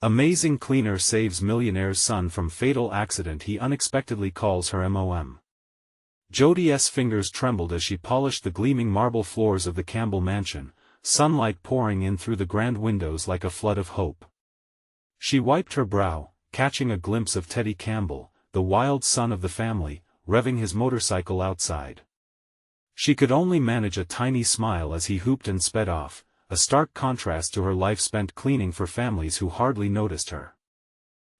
Amazing cleaner saves millionaire's son from fatal accident he unexpectedly calls her mom. Jodie's fingers trembled as she polished the gleaming marble floors of the Campbell mansion, sunlight pouring in through the grand windows like a flood of hope. She wiped her brow, catching a glimpse of Teddy Campbell, the wild son of the family, revving his motorcycle outside. She could only manage a tiny smile as he hooped and sped off, a stark contrast to her life spent cleaning for families who hardly noticed her.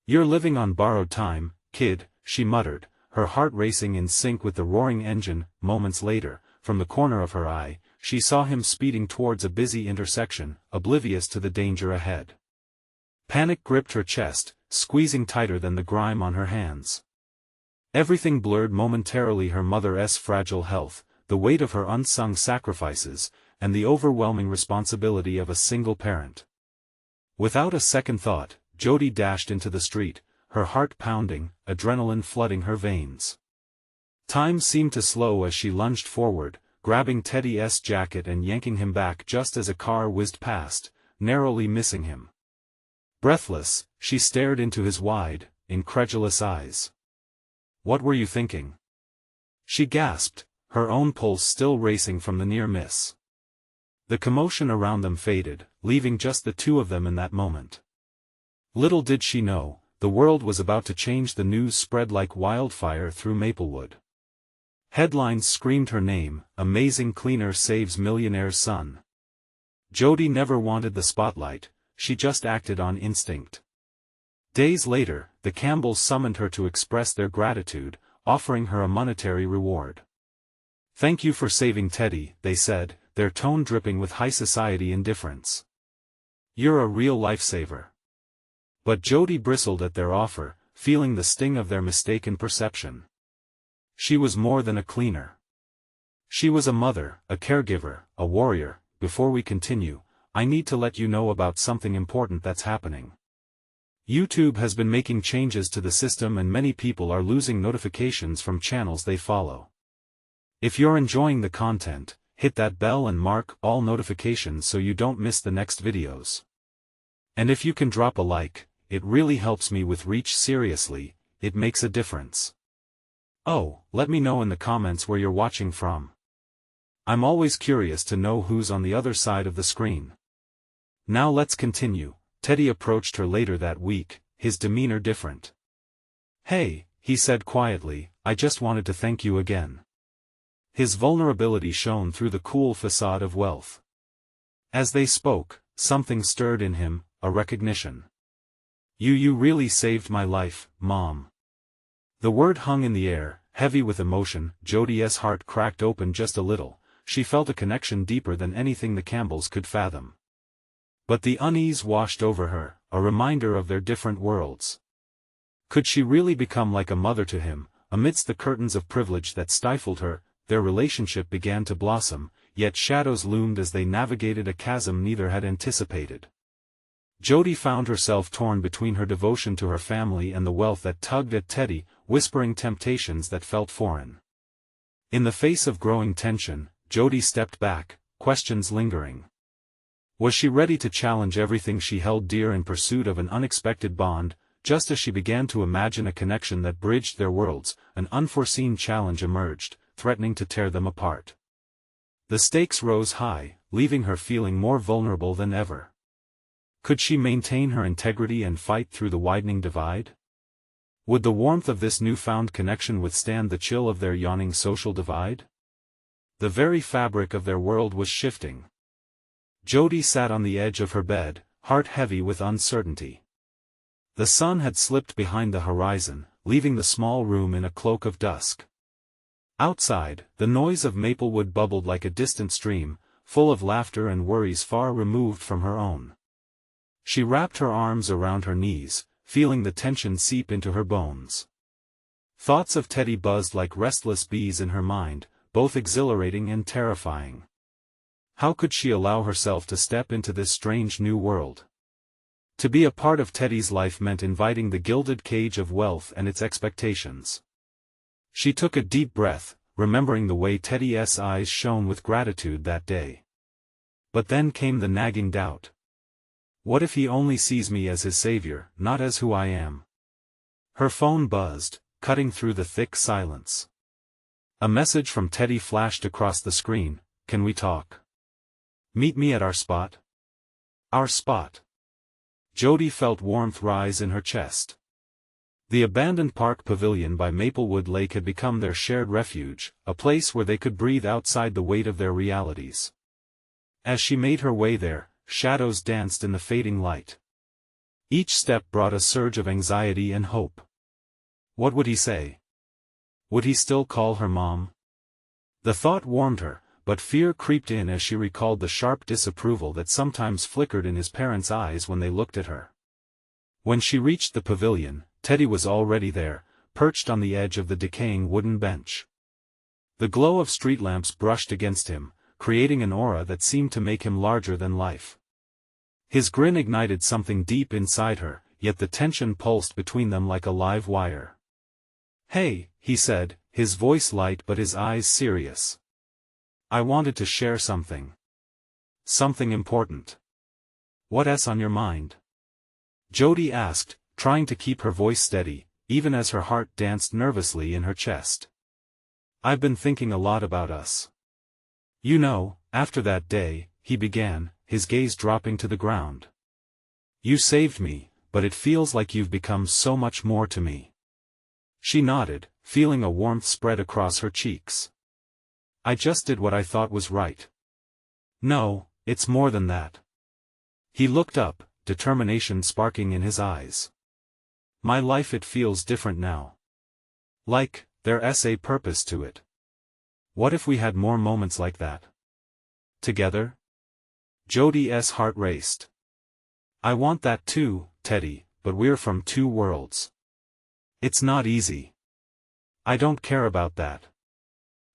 "You're living on borrowed time, kid," she muttered, her heart racing in sync with the roaring engine. Moments later, from the corner of her eye, she saw him speeding towards a busy intersection, oblivious to the danger ahead. Panic gripped her chest, squeezing tighter than the grime on her hands. Everything blurred momentarily: her mother's fragile health, the weight of her unsung sacrifices, and the overwhelming responsibility of a single parent. Without a second thought, Jodie dashed into the street, her heart pounding, adrenaline flooding her veins. Time seemed to slow as she lunged forward, grabbing Teddy's jacket and yanking him back just as a car whizzed past, narrowly missing him. Breathless, she stared into his wide, incredulous eyes. "What were you thinking?" she gasped, her own pulse still racing from the near miss. The commotion around them faded, leaving just the two of them in that moment. Little did she know, the world was about to change. The news spread like wildfire through Maplewood. Headlines screamed her name: "Amazing cleaner saves millionaire's son." Jodie never wanted the spotlight, she just acted on instinct. Days later, the Campbells summoned her to express their gratitude, offering her a monetary reward. "Thank you for saving Teddy," they said, their tone dripping with high society indifference. "You're a real lifesaver." But Jodie bristled at their offer, feeling the sting of their mistaken perception. She was more than a cleaner. She was a mother, a caregiver, a warrior. "Before we continue, I need to let you know about something important that's happening. YouTube has been making changes to the system and many people are losing notifications from channels they follow. If you're enjoying the content, hit that bell and mark all notifications so you don't miss the next videos. And if you can drop a like, it really helps me with reach. Seriously, it makes a difference. Oh, let me know in the comments where you're watching from. I'm always curious to know who's on the other side of the screen." Now let's continue. Teddy approached her later that week, his demeanor different. "Hey," he said quietly, "I just wanted to thank you again." His vulnerability shone through the cool facade of wealth. As they spoke, something stirred in him, a recognition. You really saved my life, Mom." The word hung in the air, heavy with emotion. Jodie's heart cracked open just a little, she felt a connection deeper than anything the Campbells could fathom. But the unease washed over her, a reminder of their different worlds. Could she really become like a mother to him? Amidst the curtains of privilege that stifled her, their relationship began to blossom, yet shadows loomed as they navigated a chasm neither had anticipated. Jodie found herself torn between her devotion to her family and the wealth that tugged at Teddy, whispering temptations that felt foreign. In the face of growing tension, Jodie stepped back, questions lingering. Was she ready to challenge everything she held dear in pursuit of an unexpected bond? Just as she began to imagine a connection that bridged their worlds, an unforeseen challenge emerged, threatening to tear them apart. The stakes rose high, leaving her feeling more vulnerable than ever. Could she maintain her integrity and fight through the widening divide? Would the warmth of this newfound connection withstand the chill of their yawning social divide? The very fabric of their world was shifting. Jodie sat on the edge of her bed, heart heavy with uncertainty. The sun had slipped behind the horizon, leaving the small room in a cloak of dusk. Outside, the noise of Maplewood bubbled like a distant stream, full of laughter and worries far removed from her own. She wrapped her arms around her knees, feeling the tension seep into her bones. Thoughts of Teddy buzzed like restless bees in her mind, both exhilarating and terrifying. How could she allow herself to step into this strange new world? To be a part of Teddy's life meant inviting the gilded cage of wealth and its expectations. She took a deep breath, remembering the way Teddy's eyes shone with gratitude that day. But then came the nagging doubt. What if he only sees me as his savior, not as who I am? Her phone buzzed, cutting through the thick silence. A message from Teddy flashed across the screen. Can we talk? Meet me at our spot. Our spot. Jodie felt warmth rise in her chest. The abandoned park pavilion by Maplewood Lake had become their shared refuge, a place where they could breathe outside the weight of their realities. As she made her way there, shadows danced in the fading light. Each step brought a surge of anxiety and hope. What would he say? Would he still call her mom? The thought warmed her, but fear crept in as she recalled the sharp disapproval that sometimes flickered in his parents' eyes when they looked at her. When she reached the pavilion, Teddy was already there, perched on the edge of the decaying wooden bench. The glow of street lamps brushed against him, creating an aura that seemed to make him larger than life. His grin ignited something deep inside her, yet the tension pulsed between them like a live wire. "Hey," he said, his voice light but his eyes serious. "I wanted to share something. Something important." "What's on your mind?" Jodie asked, trying to keep her voice steady, even as her heart danced nervously in her chest. "I've been thinking a lot about us. You know, after that day," he began, his gaze dropping to the ground. "You saved me, but it feels like you've become so much more to me." She nodded, feeling a warmth spread across her cheeks. "I just did what I thought was right." "No, it's more than that." He looked up, determination sparking in his eyes. "My life, it feels different now. Like, there's a purpose to it. What if we had more moments like that? Together?" Jodie's heart raced. "I want that too, Teddy, but we're from two worlds. It's not easy." "I don't care about that.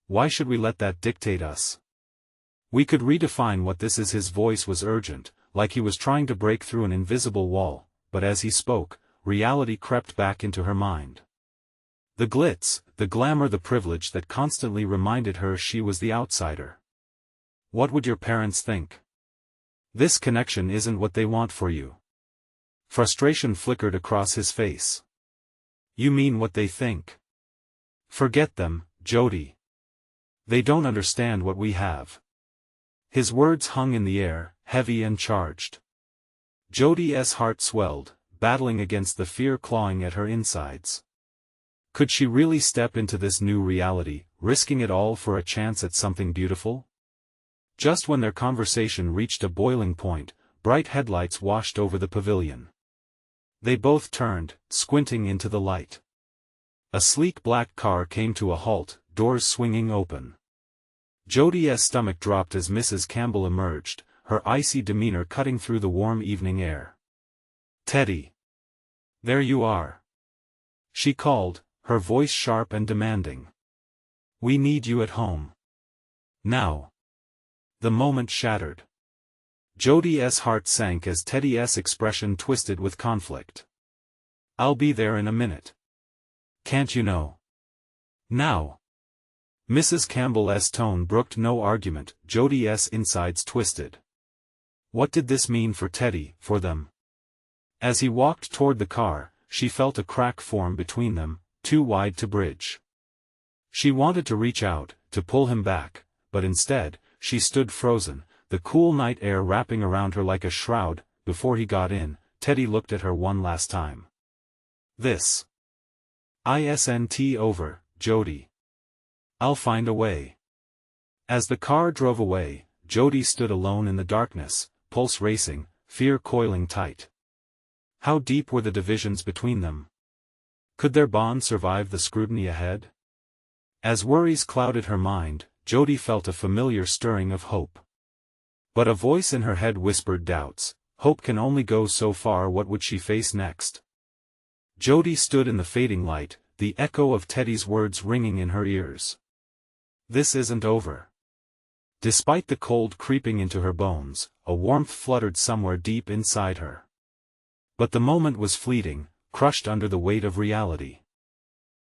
Why should we let that dictate us? We could redefine what this is." His voice was urgent, like he was trying to break through an invisible wall, but as he spoke, reality crept back into her mind. The glitz, the glamour, the privilege that constantly reminded her she was the outsider. "What would your parents think? This connection isn't what they want for you." Frustration flickered across his face. "You mean what they think?" "Forget them, Jodie. They don't understand what we have." His words hung in the air, heavy and charged. Jodie's heart swelled, battling against the fear clawing at her insides. Could she really step into this new reality, risking it all for a chance at something beautiful? Just when their conversation reached a boiling point, bright headlights washed over the pavilion. They both turned, squinting into the light. A sleek black car came to a halt, doors swinging open. Jodie's stomach dropped as Mrs. Campbell emerged, her icy demeanor cutting through the warm evening air. "Teddy. There you are," she called, her voice sharp and demanding. "We need you at home. Now." The moment shattered. Jodie's heart sank as Teddy's expression twisted with conflict. "I'll be there in a minute. Can't you know? Now." Mrs. Campbell's tone brooked no argument, Jodie's insides twisted. What did this mean for Teddy, for them? As he walked toward the car, she felt a crack form between them, too wide to bridge. She wanted to reach out, to pull him back, but instead, she stood frozen, the cool night air wrapping around her like a shroud. Before he got in, Teddy looked at her one last time. "This isn't over, Jodie. I'll find a way." As the car drove away, Jodie stood alone in the darkness, pulse racing, fear coiling tight. How deep were the divisions between them? Could their bond survive the scrutiny ahead? As worries clouded her mind, Jodie felt a familiar stirring of hope. But a voice in her head whispered doubts. Hope can only go so far. What would she face next? Jodie stood in the fading light, the echo of Teddy's words ringing in her ears. This isn't over. Despite the cold creeping into her bones, a warmth fluttered somewhere deep inside her. But the moment was fleeting, crushed under the weight of reality.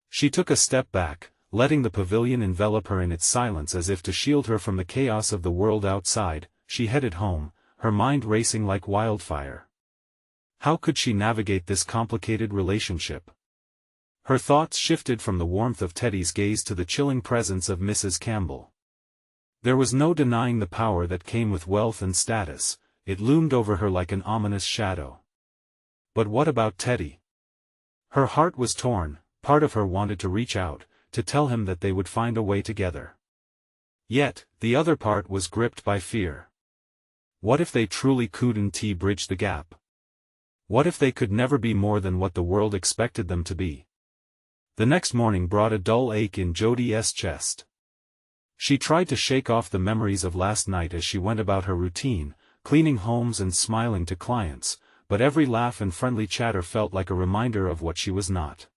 She took a step back, letting the pavilion envelop her in its silence as if to shield her from the chaos of the world outside. She headed home, her mind racing like wildfire. How could she navigate this complicated relationship? Her thoughts shifted from the warmth of Teddy's gaze to the chilling presence of Mrs. Campbell. There was no denying the power that came with wealth and status. It loomed over her like an ominous shadow. But what about Teddy? Her heart was torn. Part of her wanted to reach out, to tell him that they would find a way together. Yet, the other part was gripped by fear. What if they truly couldn't bridge the gap? What if they could never be more than what the world expected them to be? The next morning brought a dull ache in Jodie's chest. She tried to shake off the memories of last night as she went about her routine, cleaning homes and smiling to clients, but every laugh and friendly chatter felt like a reminder of what she was not.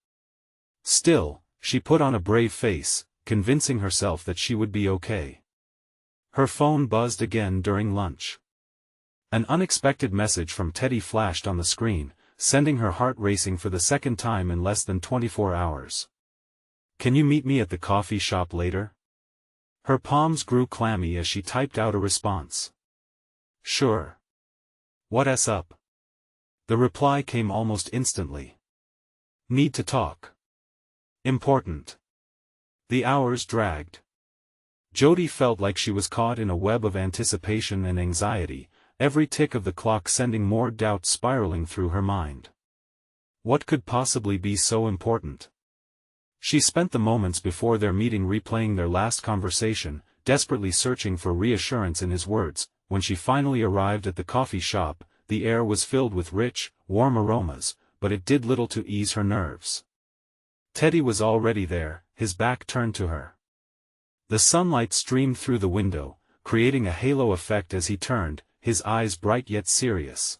Still, she put on a brave face, convincing herself that she would be okay. Her phone buzzed again during lunch. An unexpected message from Teddy flashed on the screen, sending her heart racing for the second time in less than 24 hours. "Can you meet me at the coffee shop later?" Her palms grew clammy as she typed out a response. "Sure. What's up?" The reply came almost instantly. "Need to talk. Important." The hours dragged. Jodie felt like she was caught in a web of anticipation and anxiety, every tick of the clock sending more doubt spiraling through her mind. What could possibly be so important? She spent the moments before their meeting replaying their last conversation, desperately searching for reassurance in his words. When she finally arrived at the coffee shop, the air was filled with rich, warm aromas, but it did little to ease her nerves. Teddy was already there, his back turned to her. The sunlight streamed through the window, creating a halo effect as he turned, his eyes bright yet serious.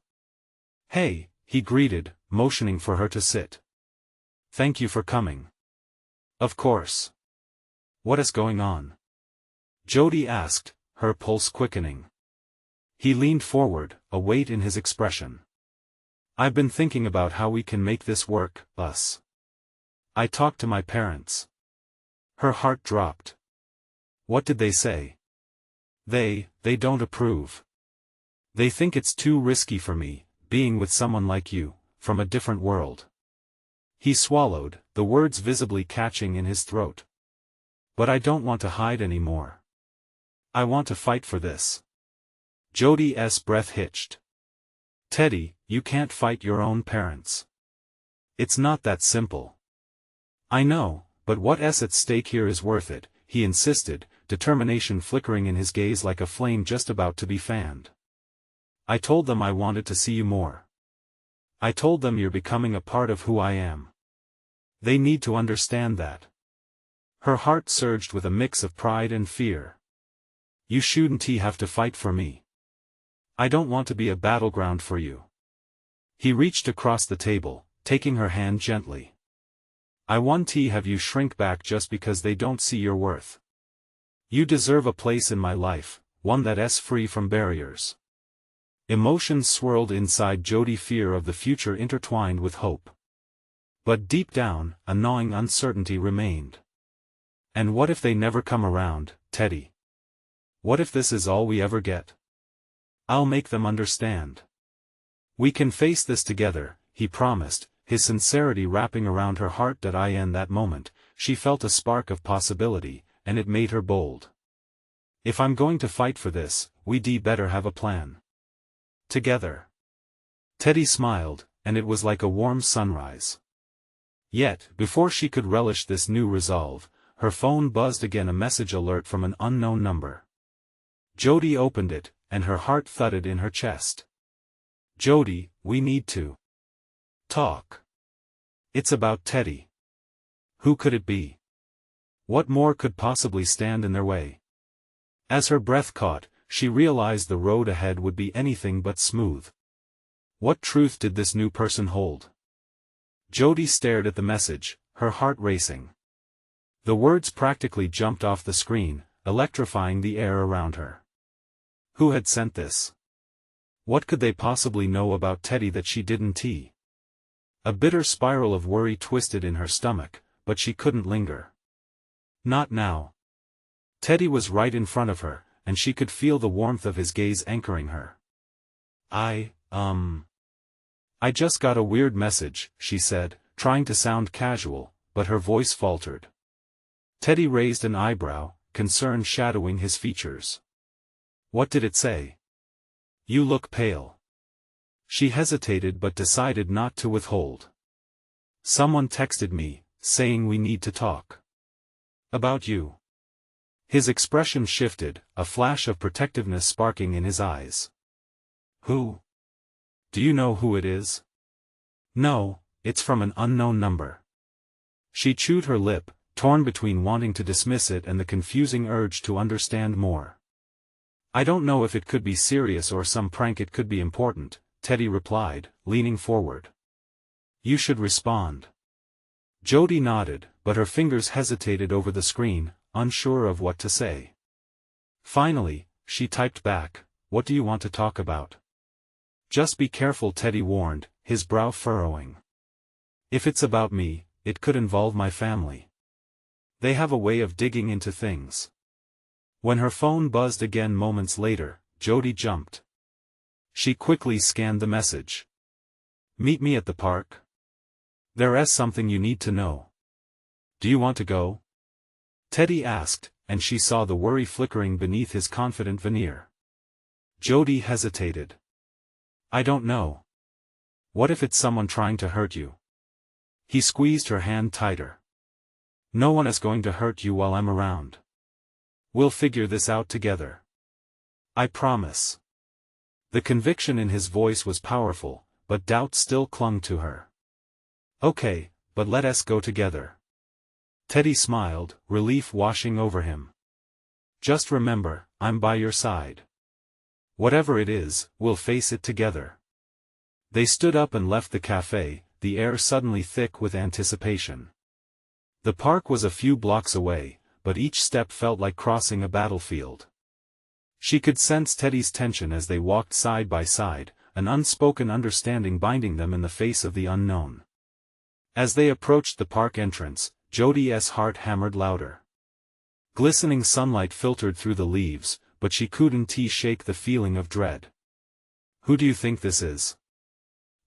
"Hey," he greeted, motioning for her to sit. "Thank you for coming." "Of course. What is going on?" Jodie asked, her pulse quickening. He leaned forward, a weight in his expression. "I've been thinking about how we can make this work, us. I talked to my parents." Her heart dropped. "What did they say?" They don't approve. They think it's too risky for me, being with someone like you, from a different world." He swallowed, the words visibly catching in his throat. "But I don't want to hide anymore. I want to fight for this." Jodie's breath hitched. "Teddy, you can't fight your own parents. It's not that simple." "I know, but what's at stake here is worth it," he insisted, determination flickering in his gaze like a flame just about to be fanned. "I told them I wanted to see you more. I told them you're becoming a part of who I am. They need to understand that." Her heart surged with a mix of pride and fear. "You shouldn't have to fight for me. I don't want to be a battleground for you." He reached across the table, taking her hand gently. "I won't have you shrink back just because they don't see your worth. You deserve a place in my life, one that's free from barriers." Emotions swirled inside Jodie, fear of the future intertwined with hope. But deep down, a gnawing uncertainty remained. And what if they never come around, Teddy? What if this is all we ever get? "I'll make them understand. We can face this together," he promised, his sincerity wrapping around her heart. In that moment, she felt a spark of possibility, and it made her bold. "If I'm going to fight for this, we'd better have a plan. Together." Teddy smiled, and it was like a warm sunrise. Yet, before she could relish this new resolve, her phone buzzed again, a message alert from an unknown number. Jodie opened it, and her heart thudded in her chest. "Jodie, we need to talk. It's about Teddy." Who could it be? What more could possibly stand in their way? As her breath caught, she realized the road ahead would be anything but smooth. What truth did this new person hold? Jodie stared at the message, her heart racing. The words practically jumped off the screen, electrifying the air around her. Who had sent this? What could they possibly know about Teddy that she didn't? A bitter spiral of worry twisted in her stomach, but she couldn't linger. Not now. Teddy was right in front of her, and she could feel the warmth of his gaze anchoring her. I I just got a weird message, she said, trying to sound casual, but her voice faltered. Teddy raised an eyebrow, concern shadowing his features. What did it say? You look pale. She hesitated but decided not to withhold. Someone texted me, saying we need to talk. About you. His expression shifted, a flash of protectiveness sparking in his eyes. Who? Do you know who it is? No, it's from an unknown number. She chewed her lip, torn between wanting to dismiss it and the confusing urge to understand more. I don't know if it could be serious or some prank. It could be important, Teddy replied, leaning forward. You should respond. Jodie nodded, but her fingers hesitated over the screen, unsure of what to say. Finally, she typed back, what do you want to talk about? Just be careful, Teddy warned, his brow furrowing. If it's about me, it could involve my family. They have a way of digging into things. When her phone buzzed again moments later, Jodie jumped. She quickly scanned the message. Meet me at the park. There's something you need to know. Do you want to go? Teddy asked, and she saw the worry flickering beneath his confident veneer. Jodie hesitated. I don't know. What if it's someone trying to hurt you? He squeezed her hand tighter. No one is going to hurt you while I'm around. We'll figure this out together. I promise. The conviction in his voice was powerful, but doubt still clung to her. Okay, but let us go together. Teddy smiled, relief washing over him. Just remember, I'm by your side. Whatever it is, we'll face it together. They stood up and left the cafe, the air suddenly thick with anticipation. The park was a few blocks away, but each step felt like crossing a battlefield. She could sense Teddy's tension as they walked side by side, an unspoken understanding binding them in the face of the unknown. As they approached the park entrance, Jodie's heart hammered louder. Glistening sunlight filtered through the leaves, but she couldn't shake the feeling of dread. Who do you think this is?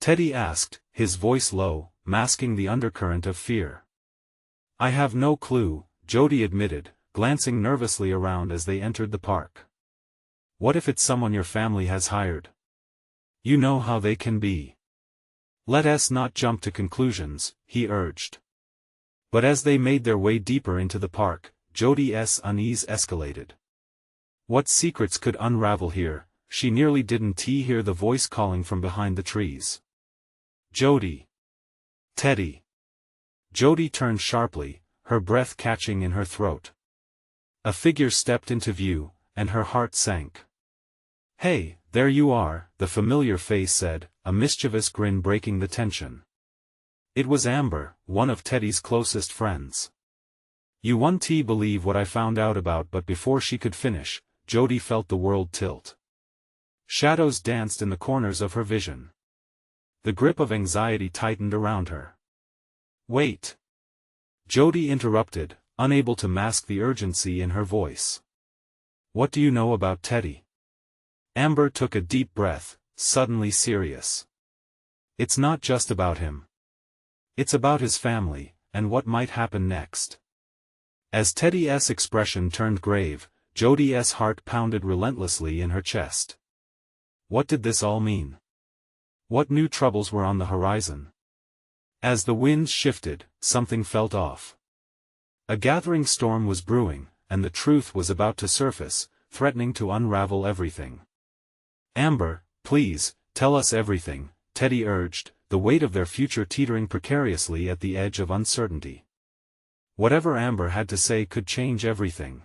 Teddy asked, his voice low, masking the undercurrent of fear. I have no clue, Jodie admitted, glancing nervously around as they entered the park. What if it's someone your family has hired? You know how they can be. Let us not jump to conclusions, he urged. But as they made their way deeper into the park, Jodie's unease escalated. What secrets could unravel here? She nearly didn't hear the voice calling from behind the trees. Jodie. Teddy. Jodie turned sharply, her breath catching in her throat. A figure stepped into view, and her heart sank. Hey, there you are, the familiar face said, a mischievous grin breaking the tension. It was Amber, one of Teddy's closest friends. You won't believe what I found out about, but before she could finish, Jodie felt the world tilt. Shadows danced in the corners of her vision. The grip of anxiety tightened around her. Wait. Jodie interrupted, unable to mask the urgency in her voice. What do you know about Teddy? Amber took a deep breath, suddenly serious. It's not just about him. It's about his family, and what might happen next. As Teddy's expression turned grave, Jodie's heart pounded relentlessly in her chest. What did this all mean? What new troubles were on the horizon? As the winds shifted, something felt off. A gathering storm was brewing, and the truth was about to surface, threatening to unravel everything. Amber, please, tell us everything, Teddy urged, the weight of their future teetering precariously at the edge of uncertainty. Whatever Amber had to say could change everything.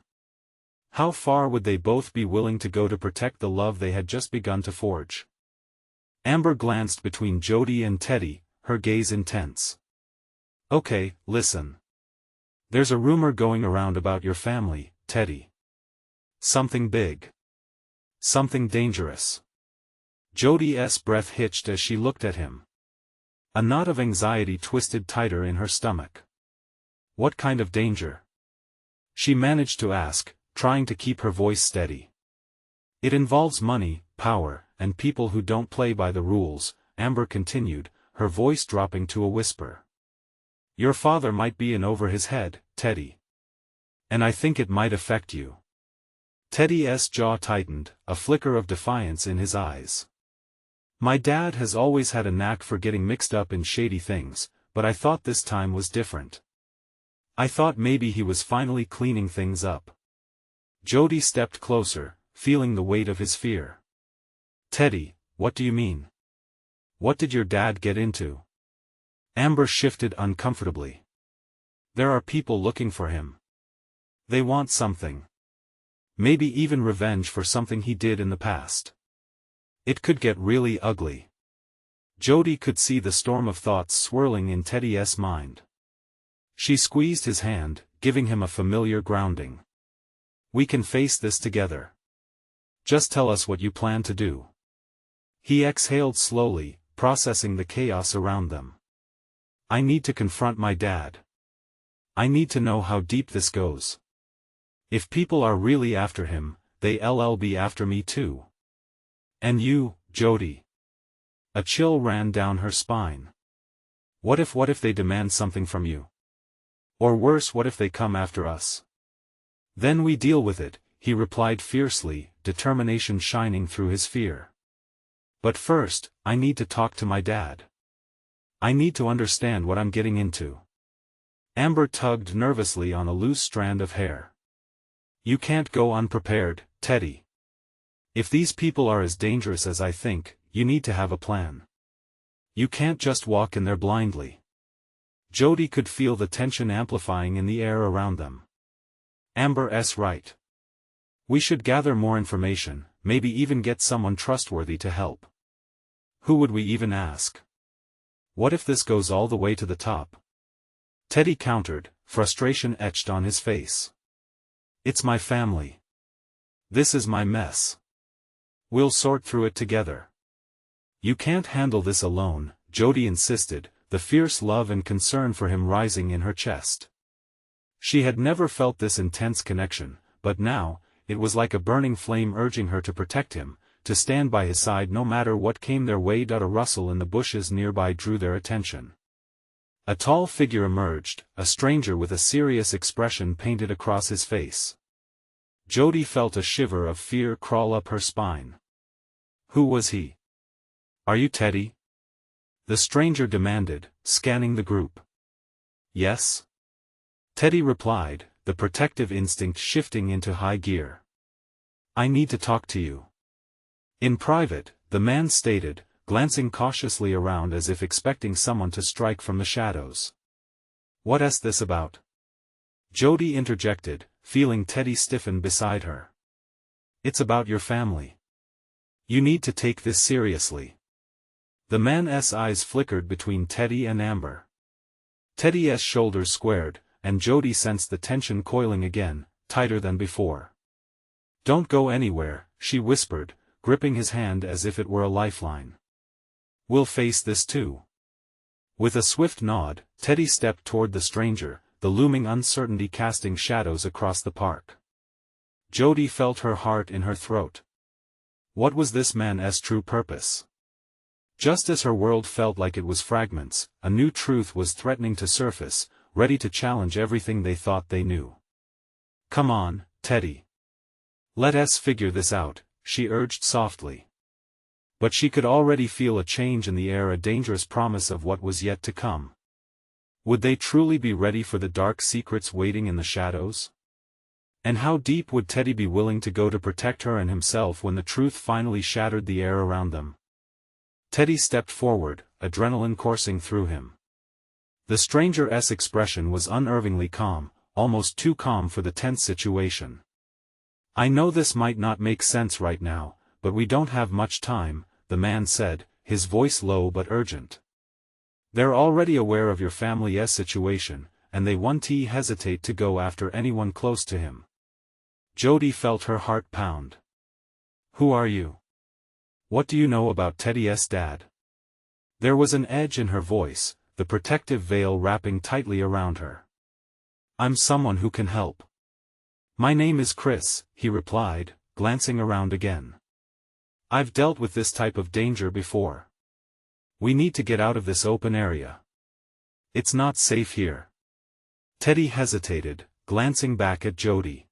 How far would they both be willing to go to protect the love they had just begun to forge? Amber glanced between Jodie and Teddy, her gaze intense. Okay, listen. There's a rumor going around about your family, Teddy. Something big. Something dangerous. Jodie's breath hitched as she looked at him. A knot of anxiety twisted tighter in her stomach. What kind of danger? She managed to ask, trying to keep her voice steady. It involves money, power, and people who don't play by the rules, Amber continued, her voice dropping to a whisper. Your father might be in over his head, Teddy. And I think it might affect you. Teddy's jaw tightened, a flicker of defiance in his eyes. My dad has always had a knack for getting mixed up in shady things, but I thought this time was different. I thought maybe he was finally cleaning things up. Jodie stepped closer, feeling the weight of his fear. Teddy, what do you mean? What did your dad get into? Amber shifted uncomfortably. There are people looking for him. They want something. Maybe even revenge for something he did in the past. It could get really ugly. Jodie could see the storm of thoughts swirling in Teddy's mind. She squeezed his hand, giving him a familiar grounding. We can face this together. Just tell us what you plan to do. He exhaled slowly, processing the chaos around them. I need to confront my dad. I need to know how deep this goes. If people are really after him, they'll be after me too. And you, Jodie. A chill ran down her spine. What if they demand something from you? Or worse, what if they come after us? Then we deal with it, he replied fiercely, determination shining through his fear. But first, I need to talk to my dad. I need to understand what I'm getting into. Amber tugged nervously on a loose strand of hair. You can't go unprepared, Teddy. If these people are as dangerous as I think, you need to have a plan. You can't just walk in there blindly. Jodie could feel the tension amplifying in the air around them. Amber's right. We should gather more information, maybe even get someone trustworthy to help. Who would we even ask? What if this goes all the way to the top? Teddy countered, frustration etched on his face. It's my family. This is my mess. We'll sort through it together. You can't handle this alone, Jodie insisted, the fierce love and concern for him rising in her chest. She had never felt this intense connection, but now, it was like a burning flame urging her to protect him, to stand by his side no matter what came their way. A rustle in the bushes nearby drew their attention. A tall figure emerged, a stranger with a serious expression painted across his face. Jodie felt a shiver of fear crawl up her spine. Who was he? Are you Teddy? The stranger demanded, scanning the group. Yes. Teddy replied, the protective instinct shifting into high gear. I need to talk to you. In private, the man stated, glancing cautiously around as if expecting someone to strike from the shadows. What's this about? Jodie interjected, feeling Teddy stiffen beside her. It's about your family. You need to take this seriously. The man's eyes flickered between Teddy and Amber. Teddy's shoulders squared, and Jodie sensed the tension coiling again, tighter than before. Don't go anywhere, she whispered, gripping his hand as if it were a lifeline. We'll face this too. With a swift nod, Teddy stepped toward the stranger, the looming uncertainty casting shadows across the park. Jodie felt her heart in her throat. What was this man's true purpose? Just as her world felt like it was fragments, a new truth was threatening to surface, ready to challenge everything they thought they knew. Come on, Teddy. Let us figure this out, she urged softly. But she could already feel a change in the air, a dangerous promise of what was yet to come. Would they truly be ready for the dark secrets waiting in the shadows? And how deep would Teddy be willing to go to protect her and himself when the truth finally shattered the air around them? Teddy stepped forward, adrenaline coursing through him. The stranger's expression was unnervingly calm, almost too calm for the tense situation. I know this might not make sense right now, but we don't have much time, the man said, his voice low but urgent. They're already aware of your family's situation, and they won't hesitate to go after anyone close to him. Jodie felt her heart pound. Who are you? What do you know about Teddy's dad? There was an edge in her voice, the protective veil wrapping tightly around her. I'm someone who can help. My name is Chris, he replied, glancing around again. I've dealt with this type of danger before. We need to get out of this open area. It's not safe here. Teddy hesitated, glancing back at Jodie.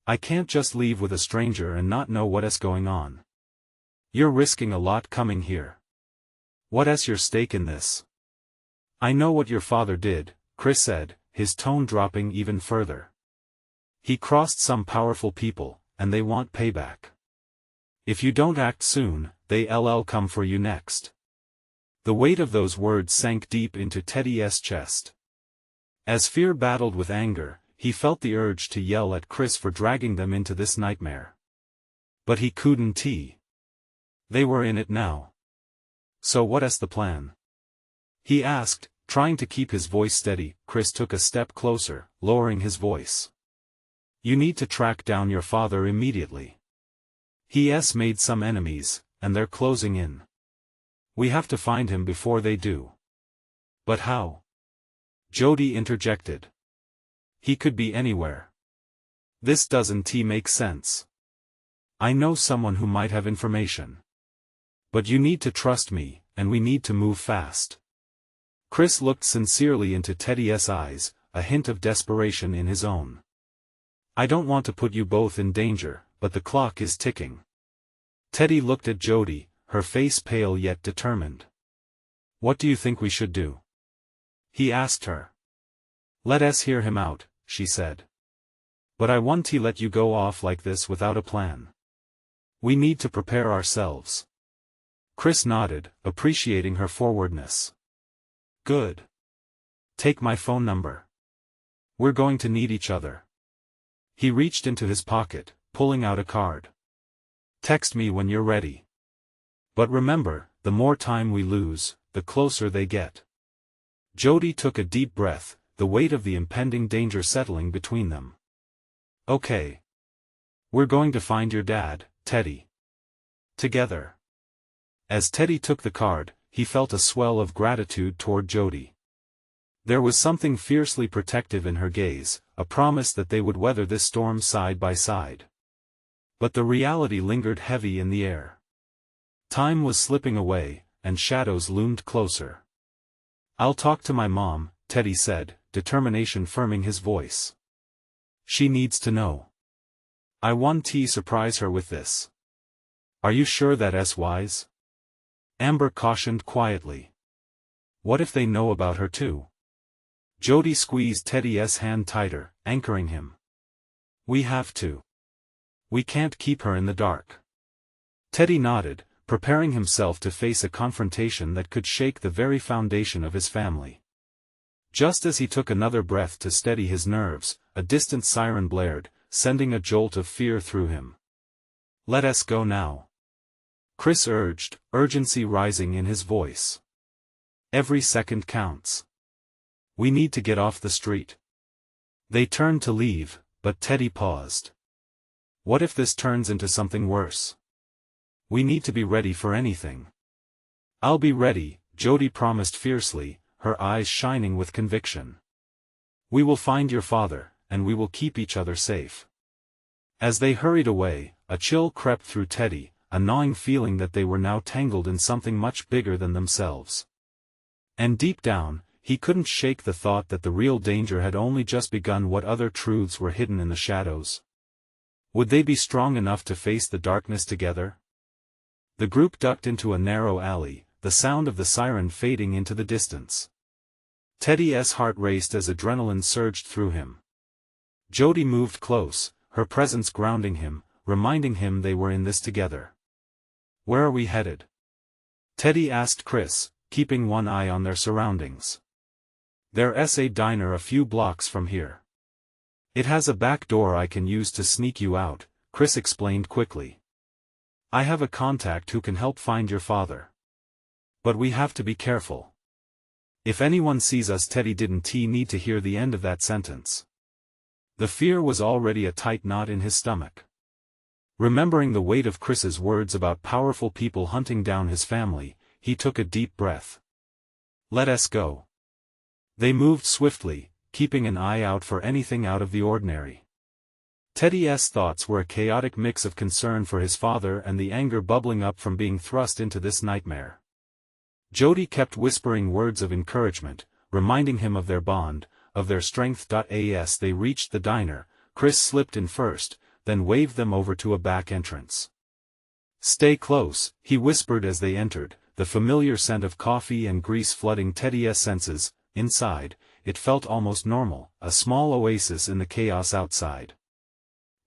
I can't just leave with a stranger and not know what's going on. You're risking a lot coming here. What's your stake in this? I know what your father did, Chris said, his tone dropping even further. He crossed some powerful people, and they want payback. If you don't act soon, they'll come for you next. The weight of those words sank deep into Teddy's chest. As fear battled with anger, he felt the urge to yell at Chris for dragging them into this nightmare. But he couldn't. They were in it now. So what's the plan? He asked, trying to keep his voice steady. Chris took a step closer, lowering his voice. You need to track down your father immediately. He's made some enemies, and they're closing in. We have to find him before they do. But how? Jodie interjected. He could be anywhere. This doesn't make sense. I know someone who might have information. But you need to trust me, and we need to move fast. Chris looked sincerely into Teddy's eyes, a hint of desperation in his own. I don't want to put you both in danger, but the clock is ticking. Teddy looked at Jodie, her face pale yet determined. What do you think we should do? He asked her. Let us hear him out, she said. But I won't let you go off like this without a plan. We need to prepare ourselves. Chris nodded, appreciating her forwardness. Good. Take my phone number. We're going to need each other. He reached into his pocket, pulling out a card. Text me when you're ready. But remember, the more time we lose, the closer they get. Jodie took a deep breath, the weight of the impending danger settling between them. Okay. We're going to find your dad, Teddy. Together. As Teddy took the card, he felt a swell of gratitude toward Jodie. There was something fiercely protective in her gaze, a promise that they would weather this storm side by side. But the reality lingered heavy in the air. Time was slipping away, and shadows loomed closer. I'll talk to my mom, Teddy said, determination firming his voice. She needs to know. I want to surprise her with this. Are you sure that's wise? Amber cautioned quietly. What if they know about her too? Jodie squeezed Teddy's hand tighter, anchoring him. We have to. We can't keep her in the dark. Teddy nodded, preparing himself to face a confrontation that could shake the very foundation of his family. Just as he took another breath to steady his nerves, a distant siren blared, sending a jolt of fear through him. Let us go now. Chris urged, urgency rising in his voice. Every second counts. We need to get off the street. They turned to leave, but Teddy paused. What if this turns into something worse? We need to be ready for anything. I'll be ready, Jodie promised fiercely, her eyes shining with conviction. We will find your father, and we will keep each other safe. As they hurried away, a chill crept through Teddy, a gnawing feeling that they were now tangled in something much bigger than themselves. And deep down, he couldn't shake the thought that the real danger had only just begun. What other truths were hidden in the shadows? Would they be strong enough to face the darkness together? The group ducked into a narrow alley, the sound of the siren fading into the distance. Teddy's heart raced as adrenaline surged through him. Jodie moved close, her presence grounding him, reminding him they were in this together. Where are we headed? Teddy asked Chris, keeping one eye on their surroundings. There's a diner a few blocks from here. It has a back door I can use to sneak you out, Chris explained quickly. I have a contact who can help find your father. But we have to be careful. If anyone sees us. Teddy didn't need to hear the end of that sentence. The fear was already a tight knot in his stomach. Remembering the weight of Chris's words about powerful people hunting down his family, he took a deep breath. Let us go. They moved swiftly, keeping an eye out for anything out of the ordinary. Teddy's thoughts were a chaotic mix of concern for his father and the anger bubbling up from being thrust into this nightmare. Jodie kept whispering words of encouragement, reminding him of their bond, of their strength. As they reached the diner, Chris slipped in first, then waved them over to a back entrance. "Stay close," he whispered as they entered, the familiar scent of coffee and grease flooding Teddy's senses. Inside, it felt almost normal, a small oasis in the chaos outside.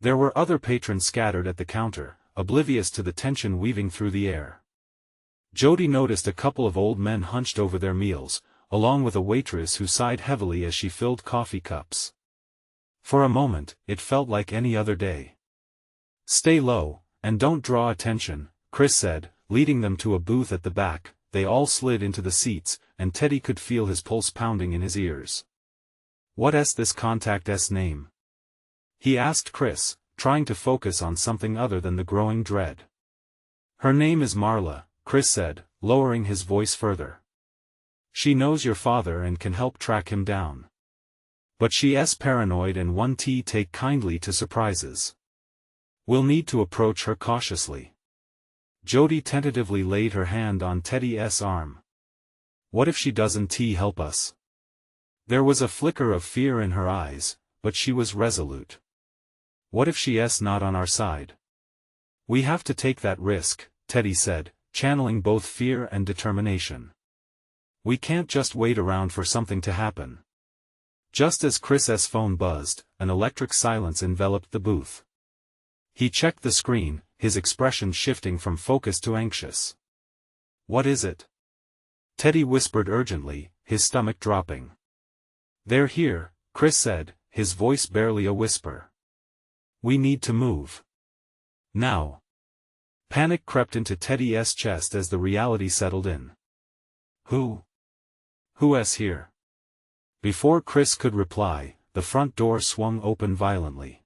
There were other patrons scattered at the counter, oblivious to the tension weaving through the air. Jodie noticed a couple of old men hunched over their meals, along with a waitress who sighed heavily as she filled coffee cups. For a moment, it felt like any other day. "Stay low, and don't draw attention," Chris said, leading them to a booth at the back. They all slid into the seats, and Teddy could feel his pulse pounding in his ears. "What's this contact's name?" he asked Chris, trying to focus on something other than the growing dread. "Her name is Marla," Chris said, lowering his voice further. "She knows your father and can help track him down. But she's paranoid and won't take kindly to surprises. We'll need to approach her cautiously." Jodie tentatively laid her hand on Teddy's arm. "What if she doesn't help us?" There was a flicker of fear in her eyes, but she was resolute. "What if she's not on our side?" "We have to take that risk," Teddy said, channeling both fear and determination. "We can't just wait around for something to happen." Just as Chris's phone buzzed, an electric silence enveloped the booth. He checked the screen, his expression shifting from focused to anxious. "What is it?" Teddy whispered urgently, his stomach dropping. "They're here," Chris said, his voice barely a whisper. "We need to move. Now." Panic crept into Teddy's chest as the reality settled in. Who's here?" Before Chris could reply, the front door swung open violently.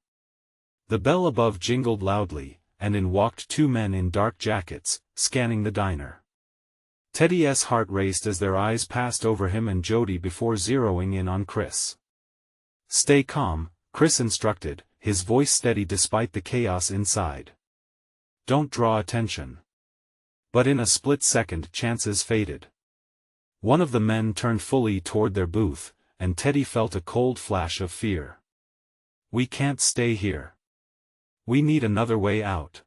The bell above jingled loudly, and in walked two men in dark jackets, scanning the diner. Teddy's heart raced as their eyes passed over him and Jodie before zeroing in on Chris. "Stay calm," Chris instructed, his voice steady despite the chaos inside. "Don't draw attention." But in a split second chances faded. One of the men turned fully toward their booth, and Teddy felt a cold flash of fear. "We can't stay here. We need another way out,"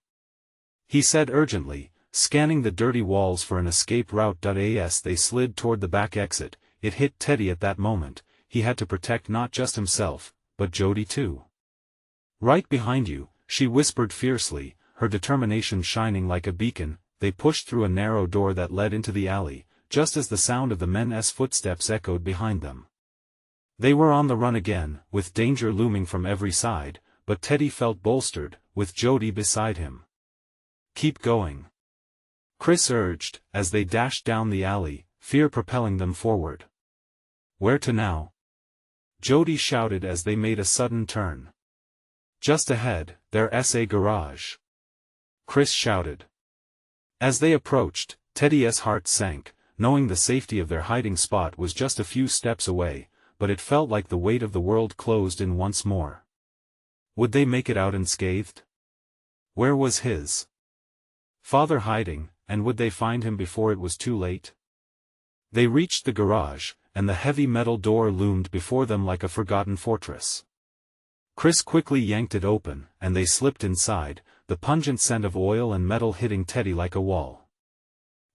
he said urgently, scanning the dirty walls for an escape route. As they slid toward the back exit, it hit Teddy at that moment, he had to protect not just himself, but Jodie too. "Right behind you," she whispered fiercely, her determination shining like a beacon. They pushed through a narrow door that led into the alley, just as the sound of the men's footsteps echoed behind them. They were on the run again, with danger looming from every side, but Teddy felt bolstered, with Jodie beside him. "Keep going," Chris urged, as they dashed down the alley, fear propelling them forward. "Where to now?" Jodie shouted as they made a sudden turn. "Just ahead, there's a garage," Chris shouted. As they approached, Teddy's heart sank, knowing the safety of their hiding spot was just a few steps away, but it felt like the weight of the world closed in once more. Would they make it out unscathed? Where was his father hiding, and would they find him before it was too late? They reached the garage, and the heavy metal door loomed before them like a forgotten fortress. Chris quickly yanked it open, and they slipped inside, the pungent scent of oil and metal hitting Teddy like a wall.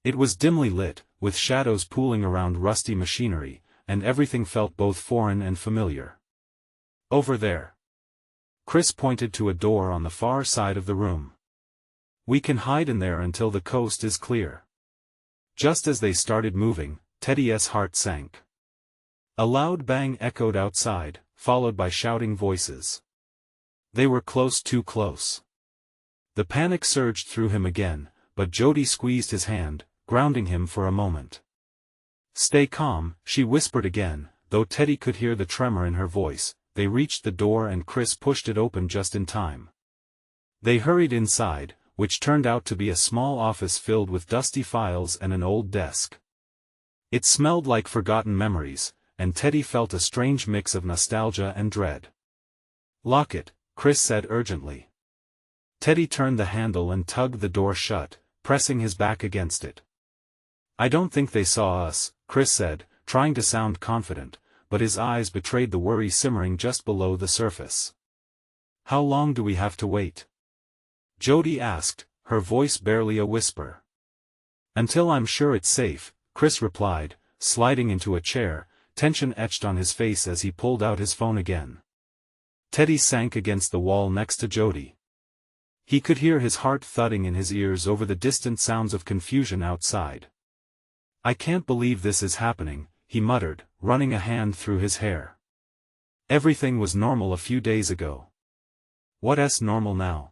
It was dimly lit, with shadows pooling around rusty machinery, and everything felt both foreign and familiar. "Over there." Chris pointed to a door on the far side of the room. "We can hide in there until the coast is clear." Just as they started moving, Teddy's heart sank. A loud bang echoed outside, followed by shouting voices. They were close, too close. The panic surged through him again, but Jodie squeezed his hand, grounding him for a moment. "Stay calm," she whispered again, though Teddy could hear the tremor in her voice. They reached the door and Chris pushed it open just in time. They hurried inside, which turned out to be a small office filled with dusty files and an old desk. It smelled like forgotten memories, and Teddy felt a strange mix of nostalgia and dread. "Lock it," Chris said urgently. Teddy turned the handle and tugged the door shut, pressing his back against it. I don't think they saw us, Chris said, trying to sound confident, but his eyes betrayed the worry simmering just below the surface. How long do we have to wait? Jodie asked, her voice barely a whisper. Until I'm sure it's safe, Chris replied, sliding into a chair, tension etched on his face as he pulled out his phone again. Teddy sank against the wall next to Jodie. He could hear his heart thudding in his ears over the distant sounds of confusion outside. I can't believe this is happening, he muttered, running a hand through his hair. Everything was normal a few days ago. What's normal now?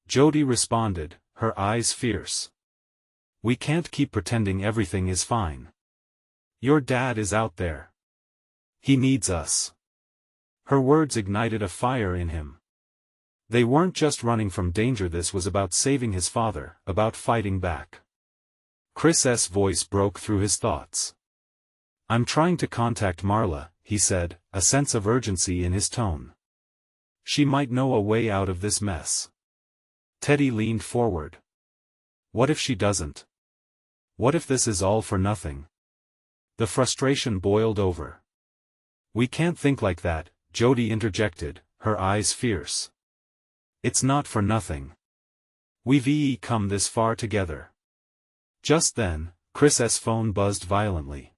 Jodie responded, her eyes fierce. We can't keep pretending everything is fine. Your dad is out there. He needs us. Her words ignited a fire in him. They weren't just running from danger, this was about saving his father, about fighting back. Chris's voice broke through his thoughts. I'm trying to contact Marla, he said, a sense of urgency in his tone. She might know a way out of this mess. Teddy leaned forward. What if she doesn't? What if this is all for nothing? The frustration boiled over. We can't think like that, Jodie interjected, her eyes fierce. It's not for nothing. We've come this far together. Just then, Chris's phone buzzed violently.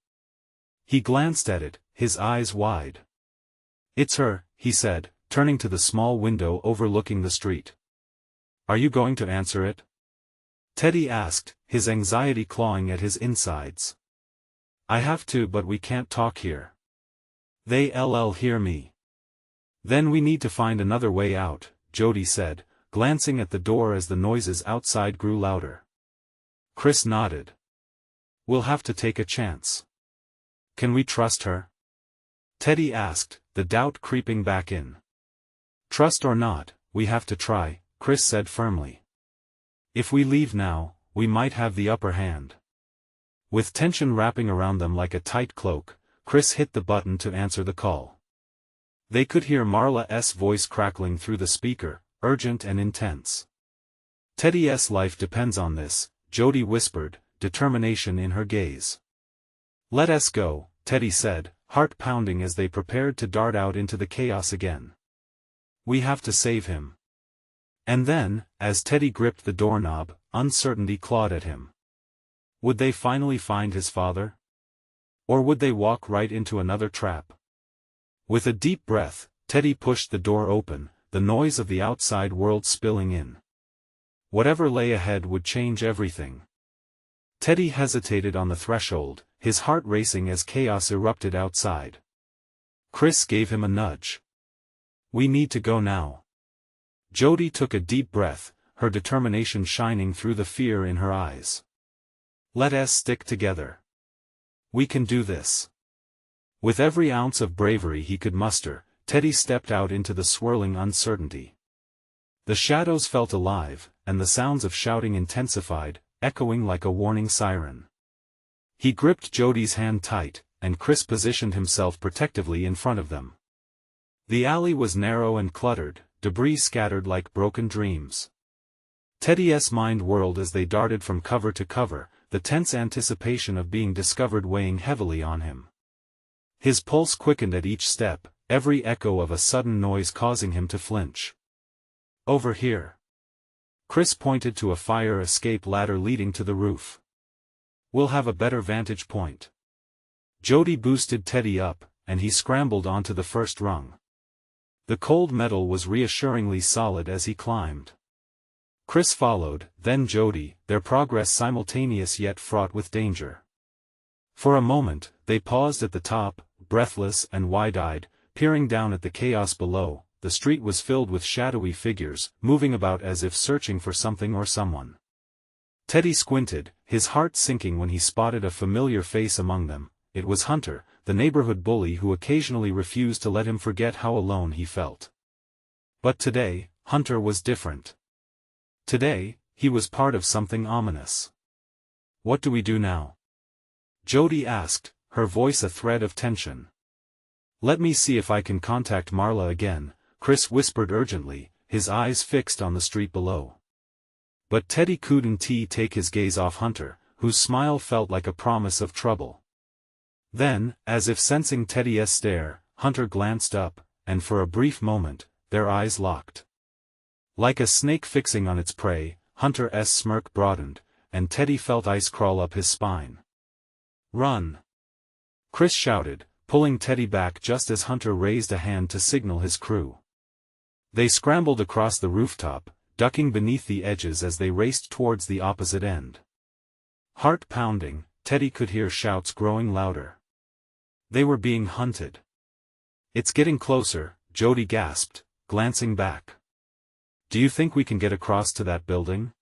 He glanced at it, his eyes wide. It's her, he said, turning to the small window overlooking the street. Are you going to answer it? Teddy asked, his anxiety clawing at his insides. I have to, but we can't talk here. They'll hear me. Then we need to find another way out, Jodie said, glancing at the door as the noises outside grew louder. Chris nodded. We'll have to take a chance. Can we trust her? Teddy asked, the doubt creeping back in. Trust or not, we have to try, Chris said firmly. If we leave now, we might have the upper hand. With tension wrapping around them like a tight cloak, Chris hit the button to answer the call. They could hear Marla's voice crackling through the speaker, urgent and intense. Teddy's life depends on this, Jodie whispered, determination in her gaze. Let us go, Teddy said, heart pounding as they prepared to dart out into the chaos again. We have to save him. And then, as Teddy gripped the doorknob, uncertainty clawed at him. Would they finally find his father? Or would they walk right into another trap? With a deep breath, Teddy pushed the door open, the noise of the outside world spilling in. Whatever lay ahead would change everything. Teddy hesitated on the threshold, his heart racing as chaos erupted outside. Chris gave him a nudge. We need to go now. Jodie took a deep breath, her determination shining through the fear in her eyes. Let us stick together. We can do this. With every ounce of bravery he could muster, Teddy stepped out into the swirling uncertainty. The shadows felt alive, and the sounds of shouting intensified, echoing like a warning siren. He gripped Jodie's hand tight, and Chris positioned himself protectively in front of them. The alley was narrow and cluttered, debris scattered like broken dreams. Teddy's mind whirled as they darted from cover to cover, the tense anticipation of being discovered weighing heavily on him. His pulse quickened at each step, every echo of a sudden noise causing him to flinch. Over here. Chris pointed to a fire escape ladder leading to the roof. We'll have a better vantage point. Jodie boosted Teddy up, and he scrambled onto the first rung. The cold metal was reassuringly solid as he climbed. Chris followed, then Jodie, their progress simultaneous yet fraught with danger. For a moment, they paused at the top, breathless and wide-eyed, peering down at the chaos below. The street was filled with shadowy figures, moving about as if searching for something or someone. Teddy squinted, his heart sinking when he spotted a familiar face among them. It was Hunter, the neighborhood bully who occasionally refused to let him forget how alone he felt. But today, Hunter was different. Today, he was part of something ominous. What do we do now? Jodie asked, her voice a thread of tension. Let me see if I can contact Marla again, Chris whispered urgently, his eyes fixed on the street below. But Teddy couldn't take his gaze off Hunter, whose smile felt like a promise of trouble. Then, as if sensing Teddy's stare, Hunter glanced up, and for a brief moment, their eyes locked. Like a snake fixing on its prey, Hunter's smirk broadened, and Teddy felt ice crawl up his spine. "Run!" Chris shouted, pulling Teddy back just as Hunter raised a hand to signal his crew. They scrambled across the rooftop, ducking beneath the edges as they raced towards the opposite end. Heart pounding, Teddy could hear shouts growing louder. They were being hunted. "It's getting closer," Jodie gasped, glancing back. "Do you think we can get across to that building?"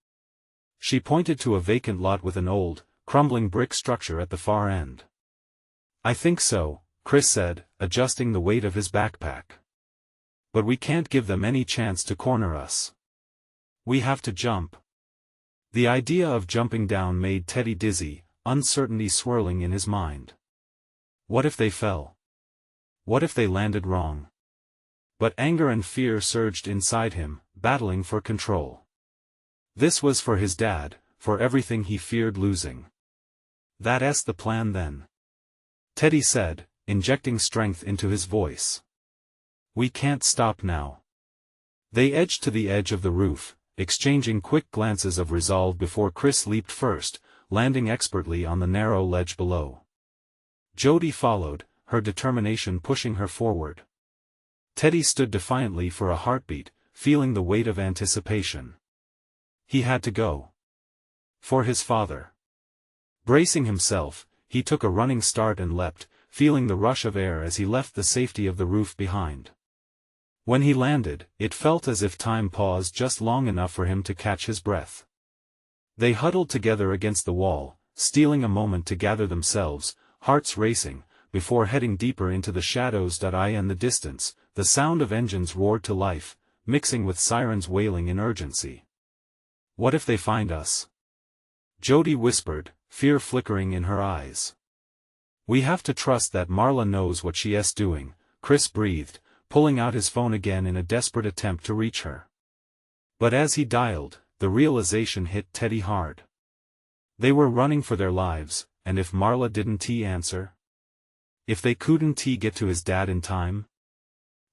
She pointed to a vacant lot with an old, crumbling brick structure at the far end. "I think so," Chris said, adjusting the weight of his backpack. "But we can't give them any chance to corner us. We have to jump." The idea of jumping down made Teddy dizzy, uncertainty swirling in his mind. What if they fell? What if they landed wrong? But anger and fear surged inside him, battling for control. This was for his dad, for everything he feared losing. "That's the plan then," Teddy said, injecting strength into his voice. "We can't stop now." They edged to the edge of the roof, exchanging quick glances of resolve before Chris leaped first, landing expertly on the narrow ledge below. Jodie followed, her determination pushing her forward. Teddy stood defiantly for a heartbeat, feeling the weight of anticipation. He had to go. For his father. Bracing himself, he took a running start and leapt, feeling the rush of air as he left the safety of the roof behind. When he landed, it felt as if time paused just long enough for him to catch his breath. They huddled together against the wall, stealing a moment to gather themselves, hearts racing, before heading deeper into the shadows. In the distance, the sound of engines roared to life, mixing with sirens wailing in urgency. "What if they find us?" Jodie whispered, fear flickering in her eyes. "We have to trust that Marla knows what she's doing," Chris breathed, pulling out his phone again in a desperate attempt to reach her. But as he dialed, the realization hit Teddy hard. They were running for their lives, and if Marla didn't answer? If they couldn't get to his dad in time?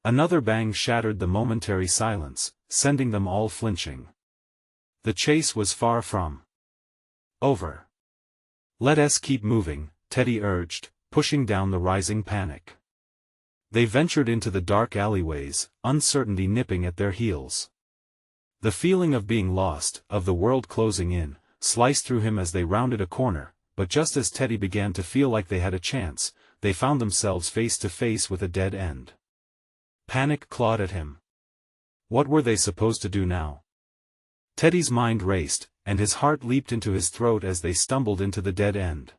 Another bang shattered the momentary silence, sending them all flinching. The chase was far from over. "Let us keep moving," Teddy urged, pushing down the rising panic. They ventured into the dark alleyways, uncertainty nipping at their heels. The feeling of being lost, of the world closing in, sliced through him as they rounded a corner, but just as Teddy began to feel like they had a chance, they found themselves face to face with a dead end. Panic clawed at him. What were they supposed to do now? Teddy's mind raced, and his heart leaped into his throat as they stumbled into the dead end.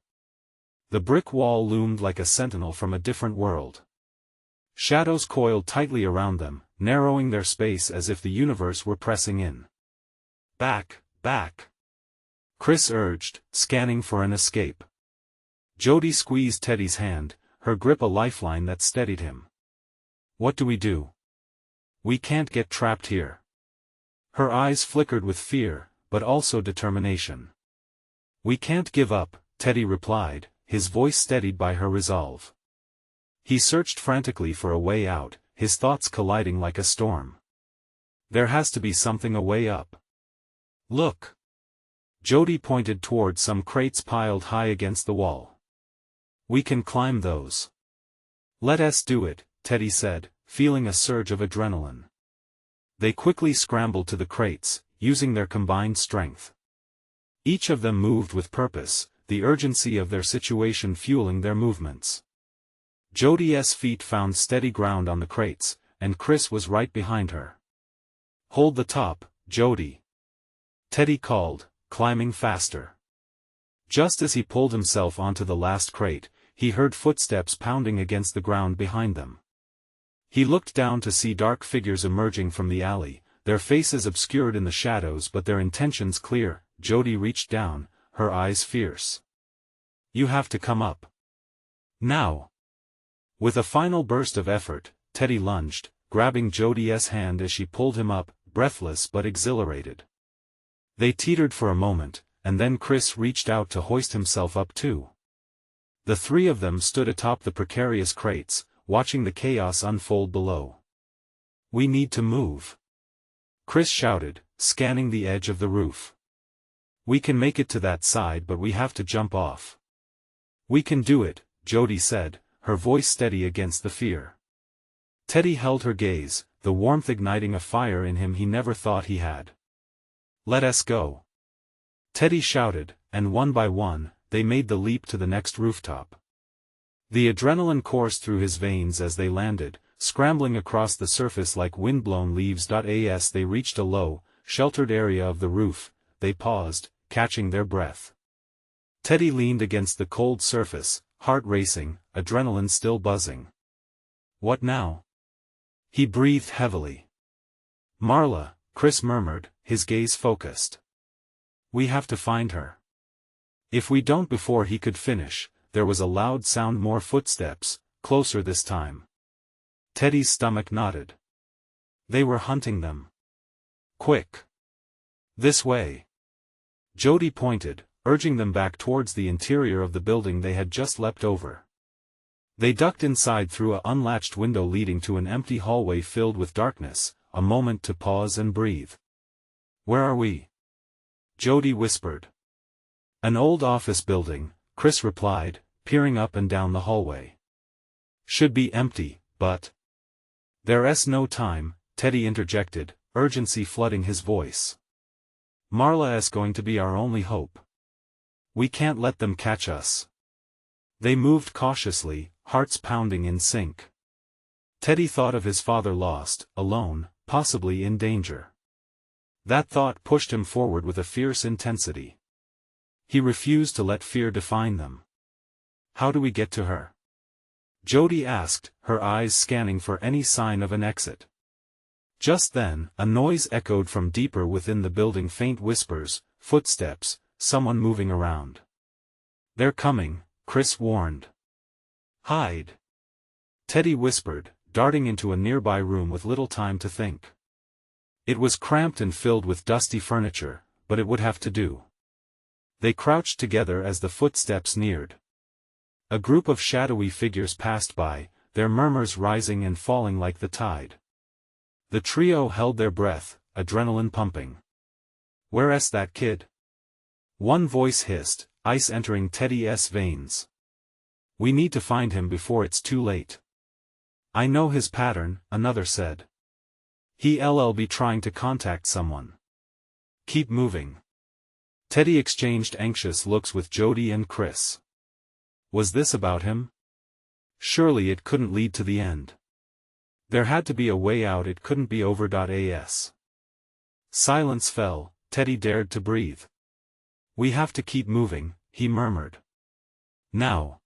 The brick wall loomed like a sentinel from a different world. Shadows coiled tightly around them, narrowing their space as if the universe were pressing in. "Back, back!" Chris urged, scanning for an escape. Jodie squeezed Teddy's hand, her grip a lifeline that steadied him. "What do we do? We can't get trapped here." Her eyes flickered with fear, but also determination. "We can't give up," Teddy replied, his voice steadied by her resolve. He searched frantically for a way out, his thoughts colliding like a storm. "There has to be something a way up. Look." Jodie pointed toward some crates piled high against the wall. "We can climb those." "Let us do it," Teddy said, feeling a surge of adrenaline. They quickly scrambled to the crates, using their combined strength. Each of them moved with purpose, the urgency of their situation fueling their movements. Jodie's feet found steady ground on the crates, and Chris was right behind her. "Hold the top, Jodie," Teddy called, climbing faster. Just as he pulled himself onto the last crate, he heard footsteps pounding against the ground behind them. He looked down to see dark figures emerging from the alley, their faces obscured in the shadows but their intentions clear. Jodie reached down, her eyes fierce. "You have to come up. Now." With a final burst of effort, Teddy lunged, grabbing Jodie's hand as she pulled him up, breathless but exhilarated. They teetered for a moment, and then Chris reached out to hoist himself up too. The three of them stood atop the precarious crates, watching the chaos unfold below. "We need to move," Chris shouted, scanning the edge of the roof. "We can make it to that side, but we have to jump off." "We can do it," Jodie said, her voice steady against the fear. Teddy held her gaze, the warmth igniting a fire in him he never thought he had. "Let us go," Teddy shouted, and one by one, they made the leap to the next rooftop. The adrenaline coursed through his veins as they landed, scrambling across the surface like windblown leaves. As they reached a low, sheltered area of the roof, they paused, catching their breath. Teddy leaned against the cold surface, heart racing, adrenaline still buzzing. "What now?" He breathed heavily. "Marla," Chris murmured, his gaze focused. "We have to find her." "If we don't," before he could finish, there was a loud sound, more footsteps, closer this time. Teddy's stomach knotted. They were hunting them. "Quick! This way!" Jodie pointed, urging them back towards the interior of the building they had just leapt over. They ducked inside through an unlatched window leading to an empty hallway filled with darkness, a moment to pause and breathe. "Where are we?" Jodie whispered. "An old office building," Chris replied, peering up and down the hallway. "Should be empty, but—" "There's no time," Teddy interjected, urgency flooding his voice. "Marla's going to be our only hope. We can't let them catch us." They moved cautiously, hearts pounding in sync. Teddy thought of his father lost, alone, possibly in danger. That thought pushed him forward with a fierce intensity. He refused to let fear define them. "How do we get to her?" Jodie asked, her eyes scanning for any sign of an exit. Just then, a noise echoed from deeper within the building, faint whispers, footsteps, someone moving around. "They're coming," Chris warned. "Hide," Teddy whispered, darting into a nearby room with little time to think. It was cramped and filled with dusty furniture, but it would have to do. They crouched together as the footsteps neared. A group of shadowy figures passed by, their murmurs rising and falling like the tide. The trio held their breath, adrenaline pumping. "Where's that kid?" One voice hissed, ice entering Teddy's veins. "We need to find him before it's too late." "I know his pattern," another said. "He'll be trying to contact someone." "Keep moving." Teddy exchanged anxious looks with Jodie and Chris. Was this about him? Surely it couldn't lead to the end. There had to be a way out, it couldn't be over. As silence fell, Teddy dared to breathe. "We have to keep moving," he murmured. "Now."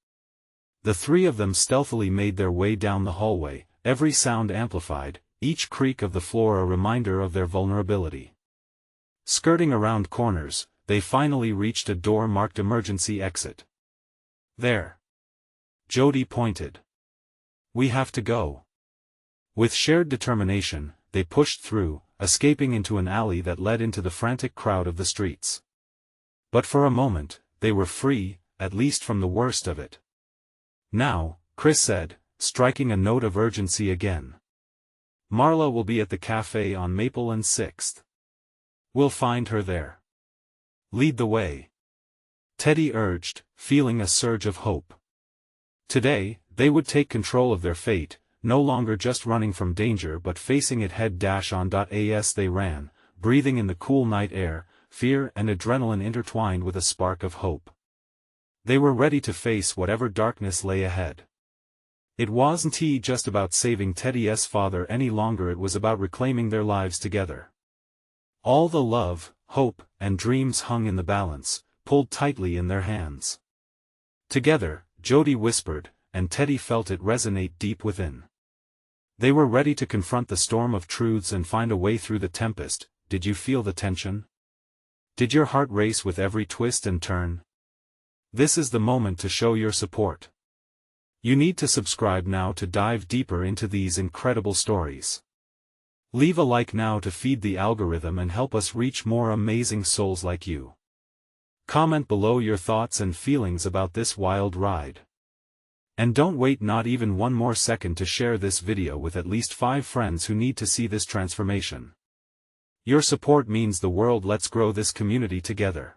The three of them stealthily made their way down the hallway, every sound amplified, each creak of the floor a reminder of their vulnerability. Skirting around corners, they finally reached a door marked emergency exit. "There." Jodie pointed. "We have to go." With shared determination, they pushed through, escaping into an alley that led into the frantic crowd of the streets. But for a moment, they were free, at least from the worst of it. "Now," Chris said, striking a note of urgency again. "Marla will be at the cafe on Maple and 6th. We'll find her there. Lead the way," Teddy urged, feeling a surge of hope. Today, they would take control of their fate, no longer just running from danger but facing it head on. As they ran, breathing in the cool night air, fear and adrenaline intertwined with a spark of hope. They were ready to face whatever darkness lay ahead. It wasn't just about saving Teddy's father any longer, it was about reclaiming their lives together. All the love, hope, and dreams hung in the balance, pulled tightly in their hands. Together, Jodie whispered, and Teddy felt it resonate deep within. They were ready to confront the storm of truths and find a way through the tempest. Did you feel the tension? Did your heart race with every twist and turn? This is the moment to show your support. You need to subscribe now to dive deeper into these incredible stories. Leave a like now to feed the algorithm and help us reach more amazing souls like you. Comment below your thoughts and feelings about this wild ride. And don't wait not even one more second to share this video with at least 5 friends who need to see this transformation. Your support means the world. Let's grow this community together.